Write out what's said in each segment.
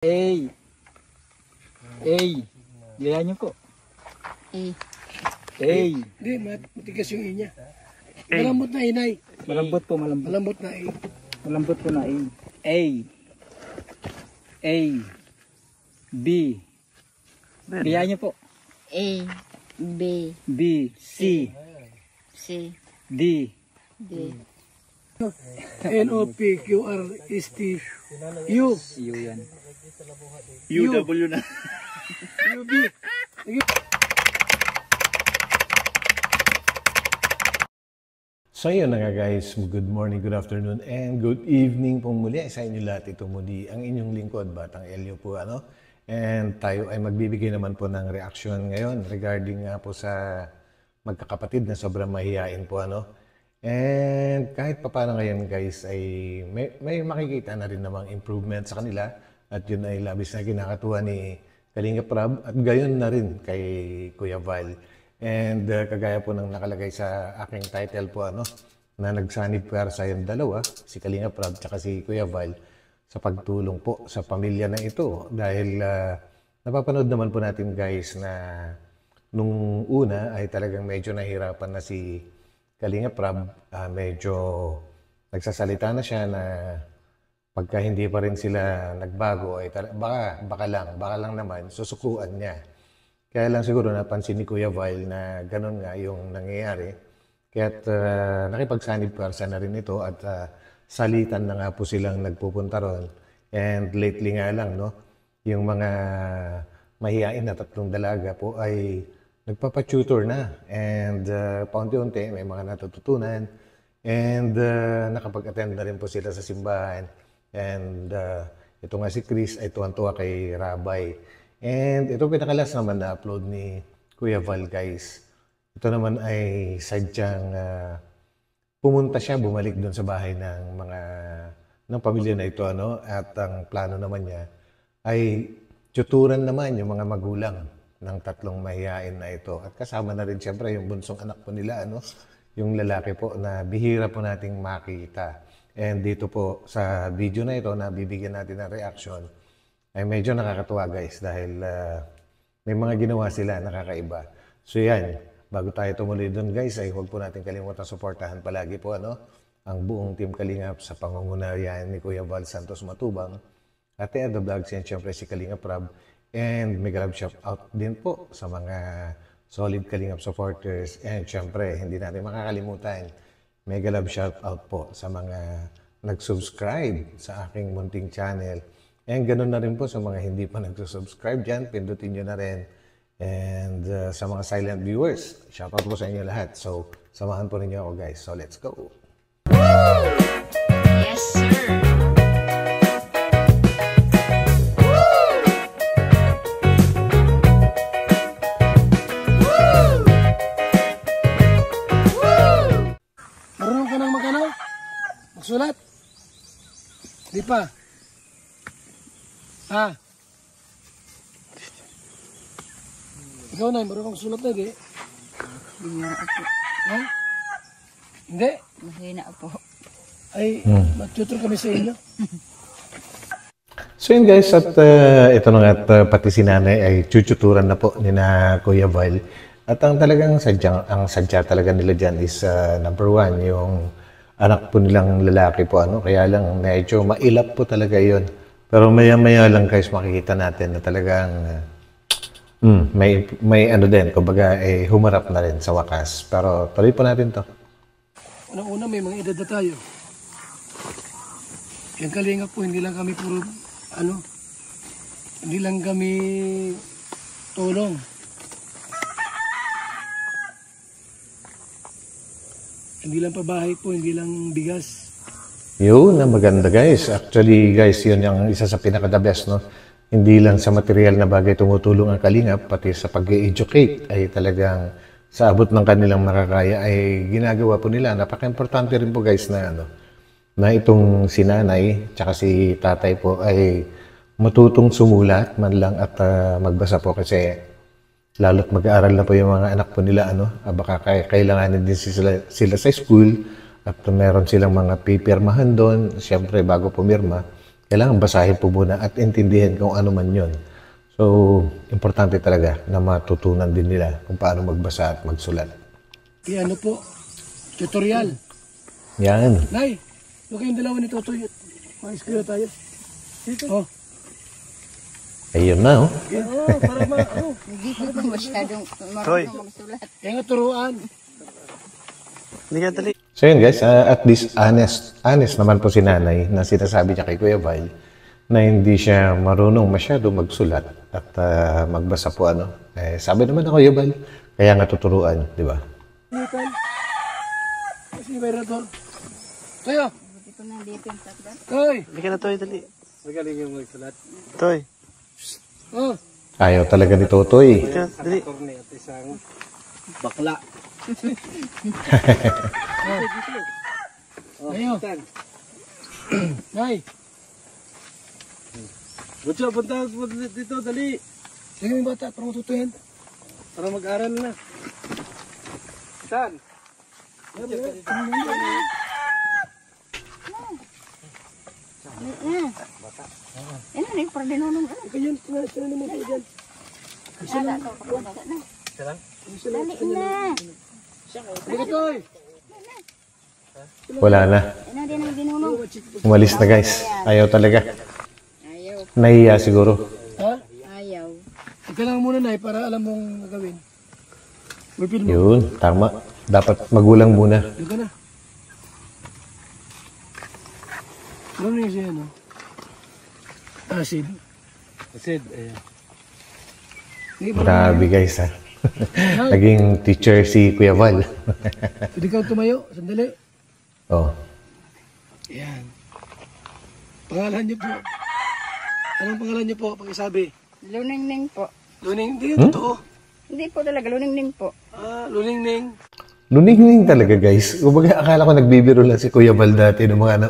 A. Gaya niyo po. A. Hindi, matigas yung I niya. Malambot na inay. Malambot po, malambot. Malambot na I. Malambot po na A. A. B. Gaya niyo po. A. B. B. C. C. D. D. N-O-P-Q-R-S-T-U. U yan. UW na. UB. So yun na nga guys, good morning, good afternoon, and good evening po muli sa inyo lahat. Ito muli ang inyong lingkod, Batang Elio po ano. And tayo ay magbibigay naman po ng reaction ngayon regarding nga po sa magkakapatid na sobrang mahihain po ano. And kahit papaano ngayon guys ay may makikita na rin namang improvement sa kanila at yun ay labis na kinakatuwa ni Kalinga Prab at gayon na rin kay Kuya Val. And kagaya po ng nakalagay sa aking title po ano, na nagsanib puwersa yung dalawa, si Kalinga Prab at si Kuya Val sa pagtulong po sa pamilya na ito. Dahil napapanood naman po natin guys na nung una ay talagang medyo nahirapan na si Kalinga Prab, medyo nagsasalita na siya na pagka hindi pa rin sila nagbago ay baka lang naman susukuan niya. Kaya lang siguro napansin ni Kuya Val na ganun nga yung nangyayari. Kaya't nakipagsanib puwersa na rin ito at salitan na nga po silang nagpupunta ron. And lately nga lang, no, yung mga mahihain na tatlong dalaga po ay nagpapatutor na. And paunti-unti may mga natututunan. And nakapag-attend na rin po sila sa simbahan. And ito nga si Chris ay tuwan-tuwa kay Rabay. And ito pinakalas naman na upload ni Kuya Val guys. Ito naman ay sadyang pumunta siya, bumalik doon sa bahay ng pamilya na ito ano, at ang plano naman niya ay tuturan naman yung mga magulang ng tatlong mahihain na ito. At kasama na rin siyempre yung bunsong anak po nila ano, yung lalaki po na bihira po nating makita. And dito po sa video na ito na bibigyan natin ng reaction ay medyo nakakatuwa guys dahil may mga ginawa sila nakakaiba. So yan, bago tayo tumuloy doon guys ay huwag po natin kalimutan suportahan palagi po ano, ang buong Team Kalingap sa pangungunayan ni Kuya Val Santos Matubang, Ate Ed the Vlogs, and syempre si Kalinga Prab. And may grab shout out din po sa mga solid Kalingap supporters. And syempre hindi natin makakalimutan, mega love shout out po sa mga nag-subscribe sa aking munting channel. And ganoon na rin po sa mga hindi pa nag-subscribe dyan, pindutin nyo na rin. And sa mga silent viewers, shout out po sa inyo lahat. So, samahan po ninyo ako guys. So, let's go! Yes, sir. Marunong ka nang magano? Magsulat? Di pa? Ikaw na, marunong kang sulat na, di? Bigyan ako. Ha? Hindi? Mahina po. Ay, mag-tutor kami sa inyo. So yun guys, at ito na nga at pati si nanay ay chuchuturan na po ni na Kuya Val. At ang talagang sadya talaga nila dyan is number one, yung anak po nilang lalaki po ano. Kaya lang medyo mailap po talaga yon. Pero maya-maya lang guys makikita natin na talagang may ano din, kumbaga humarap na rin sa wakas. Pero tuloy po natin to. Unang-una may mga edad na tayo. Yung Kalinga po, hindi lang kami puro, hindi lang kami tulong. Hindi lang pabahay po, hindi lang bigas. Yun, na maganda guys. Actually guys, yun yung isa sa pinaka-the best, no? Hindi lang sa material na bagay tumutulong ang Kalingap, pati sa pag-educate ay talagang sa abot ng kanilang makakaya ay ginagawa po nila. Napaka-importante rin po guys na na itong si nanay tsaka si tatay po ay matutong sumulat man lang at magbasa po kasi lalo't mag-aaral na po yung mga anak po nila baka kailanganin din sila sa school at meron silang mga pipirmahan doon. Siyempre bago pumirma kailangan basahin po muna at intindihin kung ano man yon. So, importante talaga na matutunan din nila kung paano magbasa at magsulat. Ano po? Tutorial. Yan. Nay, huwag kayong dalawa ni Totoy. Mag-eskwela tayo. Dito. Oh. Ayun na, oh. Oh, para Hindi ko pa masyadong marunong magsulat. Kaya nga turuan. So yun guys, at least honest naman po si nanay na sinasabi niya kay Kuya Val na hindi siya marunong masyado magsulat at magbasa po ano. Sabi naman ako, Kuya Val, kaya nga tuturuan, di ba? Nitan. Kasi meron to. Tayo. Hindi ko na dito yung sakdat. Toy. Hindi ka na, Toy, dali. Magaling yung magsulat. Toy, Oh. Ayaw talaga ni Totoy. hindi ka, dali. Cornet, isang bakla. Ayo. Nay. Butyo, punta dito, dali. Sige yung bata, para matutuyan. Para mag-aral na. Saan? Ano na yung pardinunong ano? Ganyan, sila naman po dyan. Sada to, pagkada na. Dali na. Sige, Toy. Wala na. Ano din ang dinunong? Umalis na guys. Ayaw talaga. Ayaw. Nahiya siguro. Ha? Ayaw. Ika lang muna, Nay, para alam mong gagawin. Wipin mo. Yun, tama. Dapat magulang muna. Doon ka na. Ano na yung siya, no? Acid. Asid, ayan. Hindi ba Grabe guys ha. Naging teacher si Kuya Val. pwede kang tumayo? Sandali. Oh. Yan. Pangalan niyo po. Anong pangalan niyo po? Pakisabi. Luningning po. Luning. Hindi yung totoo. Hindi po talaga, luningning po. Luningning. Luningning talaga guys. Kumbaga akala ko nagbibiro lang si Kuya Val dati ng mga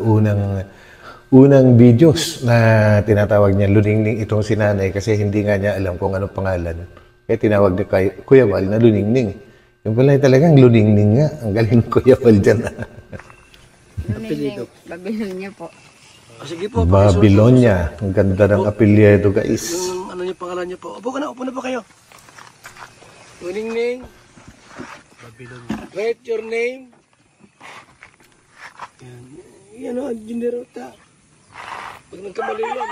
unang videos na tinatawag niya Luningning itong si nanay kasi hindi nga niya alam kung anong pangalan. Kaya tinawag ni Kuya Val na Luningning. Yung pala talagang Luningning nga. Ang galing Kuya Val dyan. Luningning, Babylonia po. Sige po. Babylonia. Ang ganda ng apelyido guys. Yung ano niyo pangalan niyo po. Upo ka na. Upo na po kayo. Luningning. Babylonia. Write your name. Yan. Yan o. Generota. Pag nagkamali yan.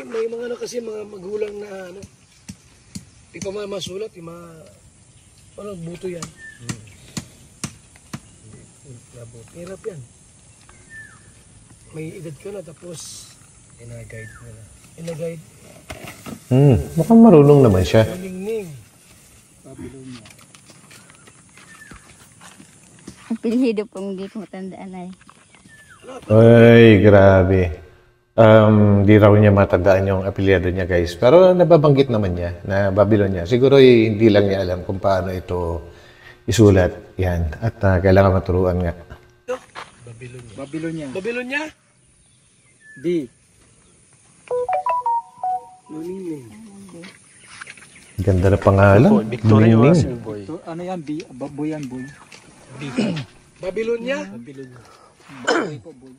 May mga ano kasi mga magulang na ano. Di pa masulat. Di ano, buto yan. Hirap yan. May edad ka na tapos ina-guide nila. Ina-guide. Mukhang marunong naman siya. Luningning. Ang pilhido pong hindi ko matandaan ay. Ay, grabe. Di raw niya matandaan yung apelyido niya guys. Pero nababanggit naman niya na Babylonia. Siguro hindi lang niya alam kung paano ito isulat. Yan. At kailangan maturuan nga. Babylonia. Babylonia? D. Luningning. Ganda na pangalan. Victoria Luningning. Oasis, boy. So, ano yan? B. Boy yan, boy. Babylonia? Boy po, boy.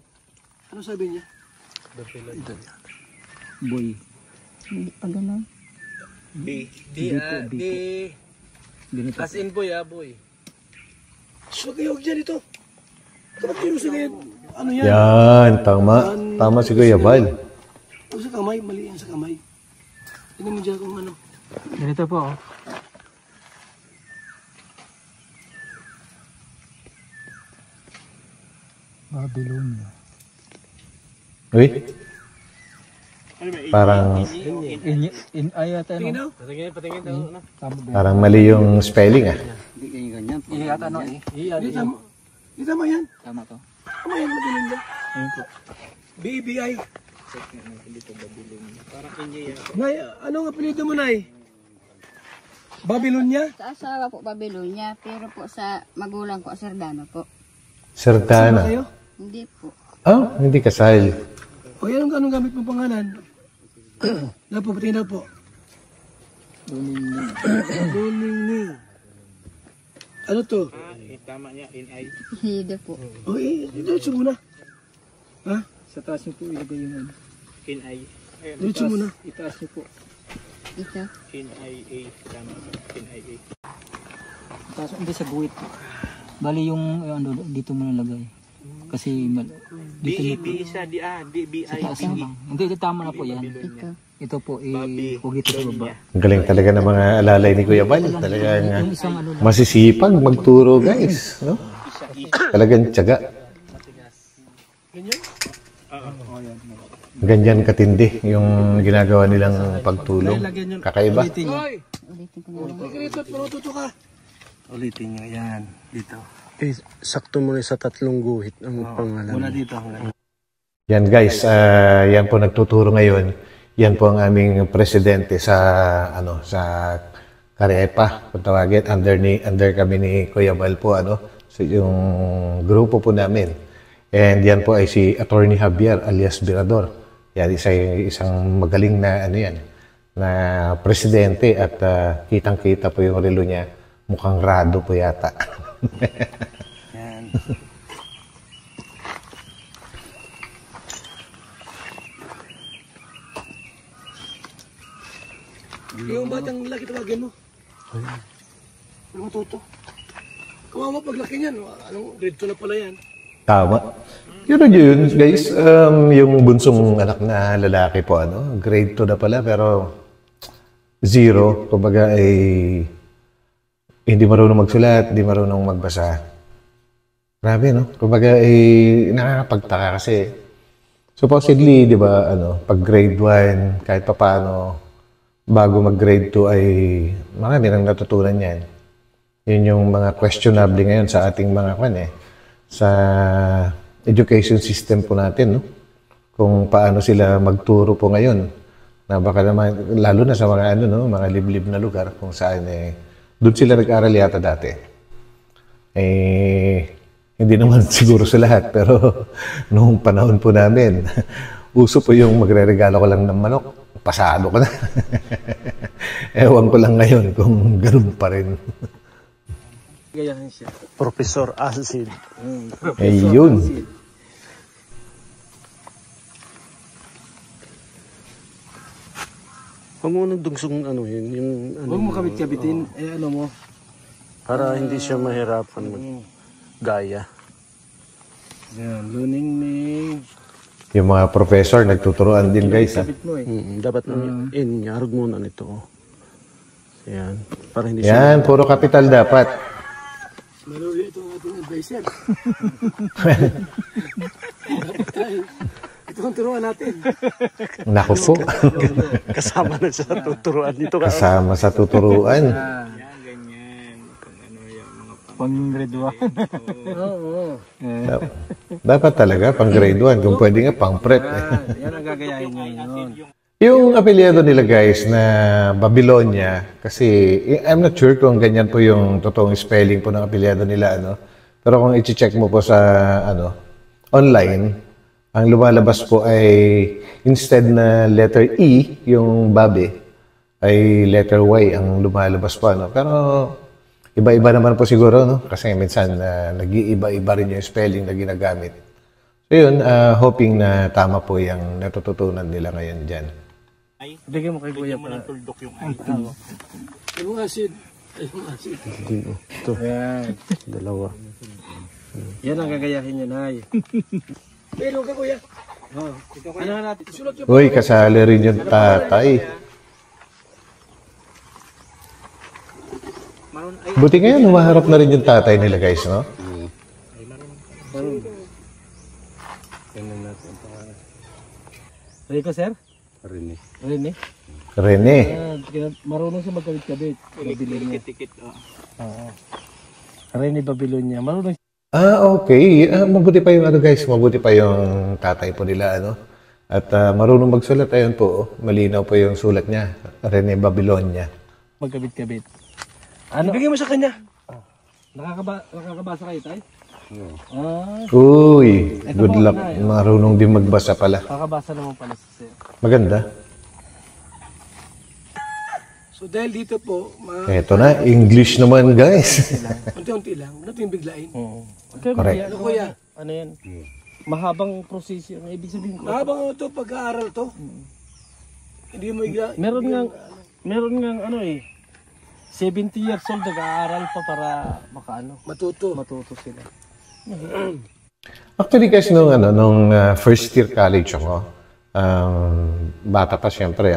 Ano sabi niya? Boy. Hindi pa ganun. B. Ganito. As in, boy, boy. So kayo huwag dyan ito. Kapag kayo sa ganyan, ano yan? Yan, tama. Tama si Kuya Val. Ano sa kamay? Mali yan sa kamay. Tignan mo dyan kung ano. Ganito po, oh. Babylonia. Uy. Parang, Ay, ata, Tingin no? daw? Patingin daw, ano? Tama ba? parang mali yung spelling ah. Hindi ganyan, ganyan. Iya, ata, no? Hindi tama. Hindi tama yan. Tama to. Tama yan, Babylonia. Ayun po. B-E-B-I. Nay, anong apelido mo, Nay? Babylonia? Sa asawa po, Babylonia. Pero po sa magulang ko, Sardano po. Sama Sardana. kayo? Hindi po. Oh, hindi kasal. O yan, anong gamit mong pangalan? Na po, patingin na po. Luningning. Ano to? Tama niya, in I. Pilhido po. O, ito muna. Ha? Sa taas niyo po ilagay yung ano. NI. Diretso muna. Itaas niyo po. Ito. NIA. Tama. NIA. Itaas, hindi sa guwit. Bali yung ano, dito mo nalagay. Kasi dito niyo po. siya. DBI. Sa taas na bang? Hindi, tama na po yan. Ito. Ito po, huwag dito sa baba. Ang galing talaga ng mga alalay ni Kuya Bal. Talagang Yung isang ano lang. masisipag magturo guys. No? Talagang tiyaga. Ganyan katindi yung ginagawa nilang pagtulong. Kakaiba. Hoy! Ulitin ko na lang. Halika rito at manututo ka. Ulitin nyo. Yan. Dito. Sakto mo na sa 3 guhit ang pangalan. Muna dito. Hanggang. Yan guys, yan po nagtuturo ngayon. Yan po ang aming presidente sa ano sa Carepa, kung tawagin, under kami ni Kuya Bal po so yung grupo po namin. And yan po ay si Attorney Javier alias Birador. Yan isang magaling na na presidente at kitang-kita po yung relo niya. Mukhang rado po yata. Yan. Yung batang laki tawagin mo. Ano matuto? Kawawa paglaki niyan. Anong grade 2 na pala yan? Tama. Yun guys, yung bunsong anak na lalaki po, grade 2 na pala, pero 0, kumbaga ay hindi marunong magsulat, hindi marunong magbasa. Grabe, no? Kumbaga ay nakakapagtaka kasi supposedly, di ba, pag grade 1, kahit papaano, bago mag-grade 2 ay marami nang natutunan yan. Yun yung mga questionable ngayon sa ating mga sa education system po natin, no? Kung paano sila magturo po ngayon. Na baka naman, lalo na sa mga mga liblib na lugar kung saan doon sila nag-aral yata dati. Hindi naman siguro sa lahat, pero noong panahon po namin, uso po yung magre-regalo ko lang ng manok. Pasado ko na. Ewan ko lang ngayon kung ganun pa rin. Gayahin siya. Professor Alcid. Ayun. Huwag mo nagdugsong yun, yung Huwag mo kabit-kabitin. Ano mo. para hindi siya mahirapan mag-gaya. Yan. Luning-ning. Yung mga professor, nagtuturuan din guys. Kabit mo Dapat inyarog muna nito. Yan. Para hindi siya... Yan, puro kapital dapat. Maruli ito ang ating advisor. Ito ang turuan natin. Naku po. Kasama na sa tuturuan dito. Kasama sa tuturuan. Pang grade 1. Oo. Dapat talaga, pang grade 1. Kung pwede nga, pang prep. Yan ang gagayahin nyo yun. Yung apelyido nila guys na Babylonia, kasi I'm not sure kung ganyan po yung totoong spelling po ng apelyido nila, Pero kung i-check mo po sa online, ang lumalabas po ay instead na letter E, yung Babe, ay letter Y ang lumalabas po, Pero iba-iba naman po siguro, Kasi minsan nag-iiba-iba rin yung spelling na ginagamit. So yun, hoping na tama po yung natututunan nila ngayon dyan. Bigyan mo kay Kuya para. Yung acid. Yung acid. Ito, Yan. dalawa. Yan ang gagayahin nyo, Nay. Pero ka kuya. Ano nga natin? Sulat yung Uy, kasali rin yung tatay. Buti ngayon, humaharap na rin yung tatay nila guys, no? Tingnan natin ang pangalan. Rico, sir? Rene. Rene? Rene. Marunong siya magkabit-kabit. Babylonia. Tikit, oo. Rene Babylonia. Marunong siya. Okay. Mabuti pa yung guys, mabuti pa yung tatay po nila, At marunong magsulat, ayun po, malinaw po yung sulat niya. Rene Babylonia. Magkabit-kabit. Ano? bigay mo sa kanya. Nakakabasa kayo, tay? Uy, good luck. Marunong din magbasa pala. Nakakabasa naman pala si sir. Maganda. So dahil dito po, Eto na, English naman guys. unti-unti lang. Huwag natin biglain. Oo. Correct. Ano kuya? Ano yan? mahabang proseso. Ang ibig sabihin ko. Habang ito, pag-aaral to, hindi mo Meron nga ano eh, 70 years old nag-aaral pa para matuto. sila. Actually guys, nung first year college ako, bata pa siyempre,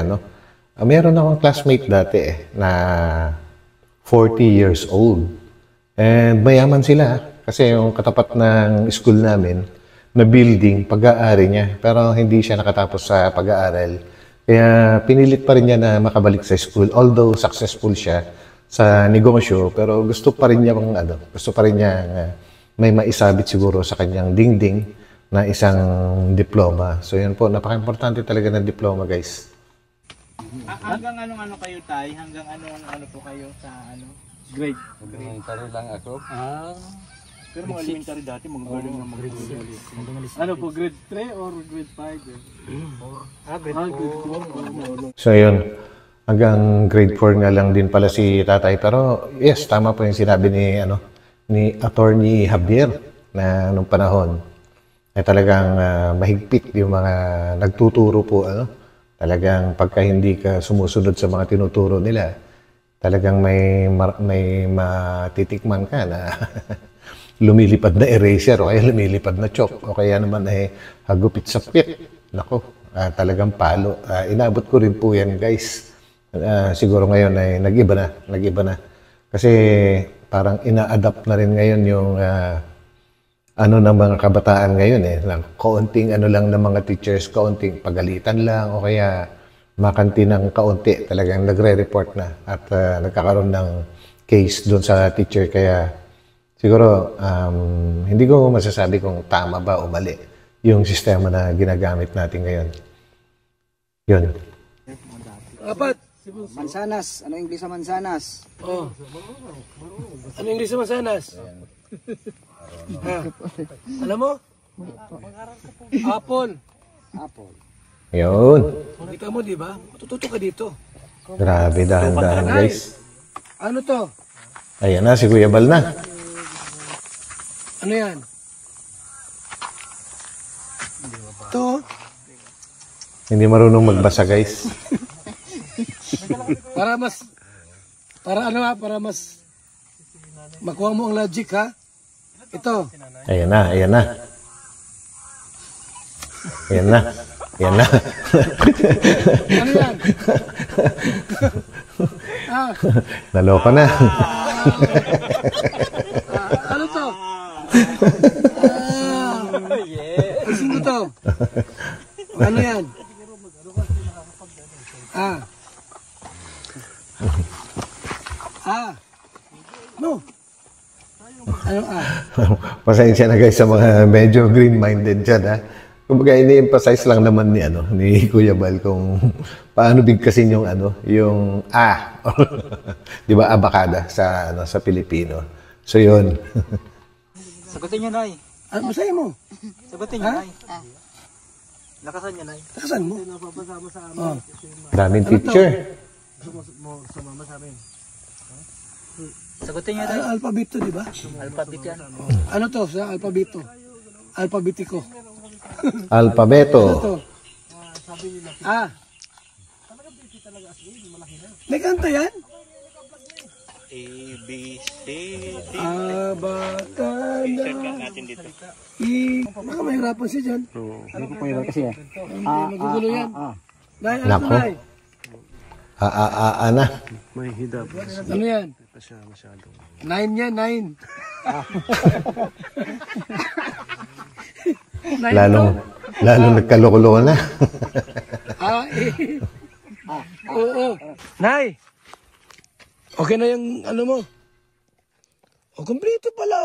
meron akong classmate dati na 40 years old. And mayaman sila kasi yung katapat ng school namin na building, pag-aari niya. Pero hindi siya nakatapos sa pag-aaral. Kaya pinilit pa rin niya na makabalik sa school. Although successful siya sa negosyo, pero gusto pa rin niya may maisabit siguro sa kanyang dingding na isang diploma. So yun po, napaka-importante talaga ng diploma, guys. Hanggang anong kayo, Tay? Hanggang ano po kayo sa grade? Elementary lang ako. Pero mga elementary dati, magaling na mag-grade 7. Ano po, grade 3 or grade 5? Grade 4. So yun, hanggang grade 4 nga lang din pala si tatay. Pero yes, tama po yung sinabi ni Attorney Javier na nung panahon ay talagang mahigpit yung mga nagtuturo po. Talagang pagka hindi ka sumusunod sa mga tinuturo nila, talagang may matitikman ka na lumilipad na eraser o kaya lumilipad na chalk o kaya naman hagupit sa pit. Nako, talagang palo. Inabot ko rin po yan, guys. Siguro ngayon ay nag-iba na. Kasi parang ina-adapt na rin ngayon yung ng mga kabataan ngayon kaunting lang ng mga teachers, kaunting pagalitan lang o kaya makanti ng kaunti, talagang nagre-report na at nagkakaroon ng case doon sa teacher. Kaya siguro hindi ko masasabi kung tama ba o mali yung sistema na ginagamit natin ngayon. Yun. Apat. Mansanas. Ano English sa mansanas? Oh. Ano English sa mansanas? Alam mo? Apple. Yun. Kita mo, di ba? Matututo ka dito. Grabe, dahan-dahan, guys. Ano to? Ayan na, si Kuya Bal na. Ano yan? Ito. Hindi marunong magbasa, guys. Para mas makuha mo ang logic, ha? Ito. Ayan na. Ayan na. Ano yan? Naloko na. Ano to? Sino to? Ano yan? No. Ano Pasensya na guys sa mga medyo green-minded dyan, ha. Kumbaga, ini-emphasize lang naman ni Kuya Bal kung paano bigkasin yung yung di ba, abakada sa Pilipino. So yun. Sagutin niyo, Nay. Masaya mo? Sagutin niyo, Nay. Lakasan niyo, Nay. Lakasan mo? Daming teacher. Sagutin niyo, Nay. Alpabito, di ba? Alphabet yan. Ano to sa alpabito? Alpabetiko. Alpabeto. Ano to? May kanta yan? A, B, C, D. Abakada. Baka mahirapan siya dyan. Ano po pahirap kasi Magugulo yan. Nay, ano Nako. Nay? Na. May hidab. Ano yan? Siya masyado. 9 yan, 9. Lalong nagkaloko-loko na. Oo. Nay! Okay na yung ano mo? Kompleto pala,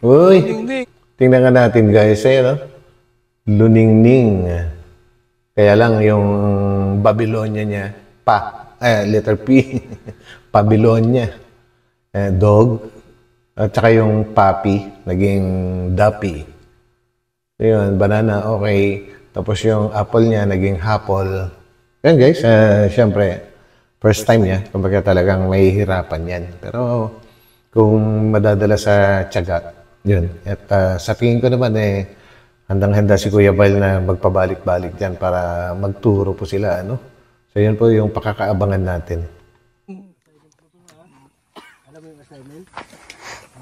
Uy, Hindi. tingnan nga natin guys, luningning. Kaya lang yung Babylonia niya, letter P, Babylonia, dog, at saka yung puppy, naging duppy. Yun, banana, okay. Tapos yung apple niya, naging apple. Yan guys, syempre, first time niya, kumbaga talagang may hirapan yan. Pero kung madadala sa tiyaga, Yun. At sa tingin ko naman handang-handa si Kuya Bal na magpabalik-balik dyan para magturo po sila, ano? So, yun po yung pakakaabangan natin.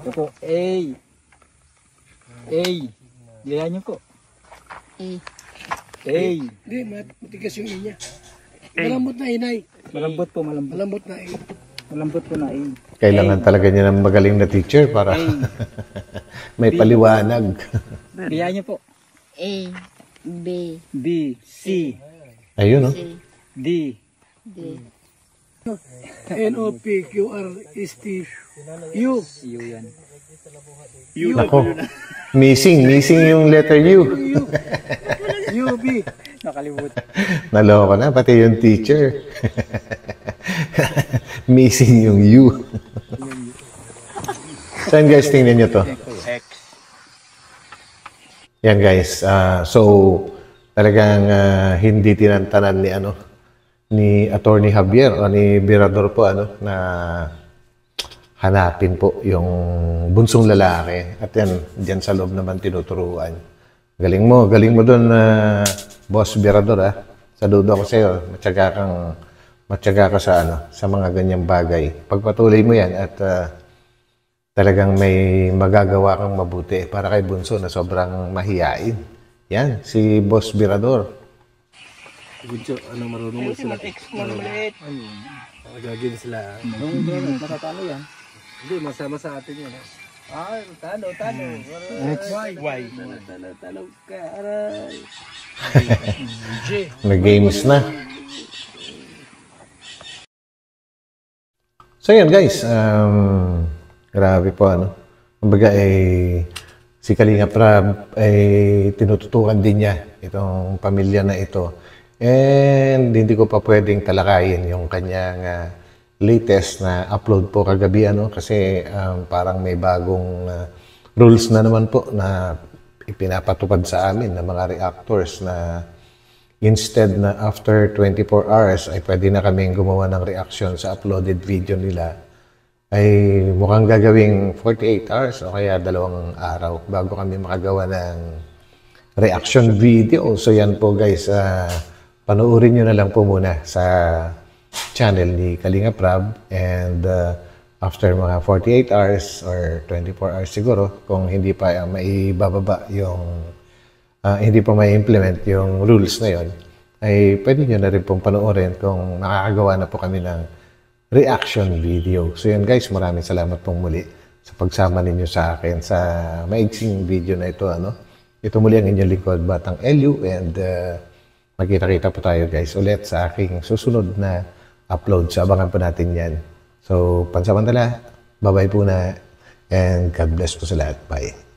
Ito po, A. Gaya niyo po. Eh, A. Hindi, matigas yung inya. Malambot na inay. Malambot po, malambot. Malambot na eh. Malambot po na A. Kailangan talaga niya ng magaling na teacher para may paliwanag. Gaya niyo po. A, B, B, C, Ayun, no? C, D. D. N-O-P-Q-R-S-T-U. U yan. Nako. Missing yung letter U. U-B. Nakalimutan. Naloko na, pati yung teacher. Missing yung U. Saan guys, tingnan nyo to? Yan guys, so talagang hindi tinantanan ni Attorney Javier o ni Virador po na hanapin po yung bunsong lalaki. At yan, dyan sa loob naman tinuturuan. Galing mo doon, Boss Virador, ha? Saludo ako sa'yo. Matyaga ka sa mga ganyang bagay. Pagpatuloy mo yan at talagang may magagawa kang mabuti para kay Bunso na sobrang mahiyain. Yan, si Boss Virador. Bunso, anong marunong mo sila? Maliit. Gagawin sila. Matatalo yan. Hindi, masama sa atin yan. Talo. Why? Talo ka, aray. May games na. So yan guys, grabe po Kumbaga si Kalinga Prab ay tinututukan din niya itong pamilya na ito. And hindi ko pa pwedeng talakayin yung kanyang latest na upload po kagabi kasi parang may bagong rules na naman po na ipinapatupad sa amin ng mga reactors na instead na after 24 hours ay pwede na kaming gumawa ng reaction sa uploaded video nila, ay mukhang gagawing 48 hours o kaya 2 araw bago kami makagawa ng reaction video. So yan po guys, panoorin nyo na lang po muna sa channel ni Kalinga Prab, and after mga 48 hours or 24 hours siguro, kung hindi pa maibababa yung hindi pa ma-implement yung rules na yon, ay pwede nyo na rin pong panoorin kung nakakagawa na po kami ng reaction video. So yun guys, maraming salamat pong muli sa pagsama ninyo sa akin sa maigsing video na ito. Ito muli ang inyong lingkod, Batang Elio, and magkita-kita po tayo guys ulit sa aking susunod na upload. So abangan po natin yan. So pansamantala, bye-bye po na, and God bless po sa lahat. Bye.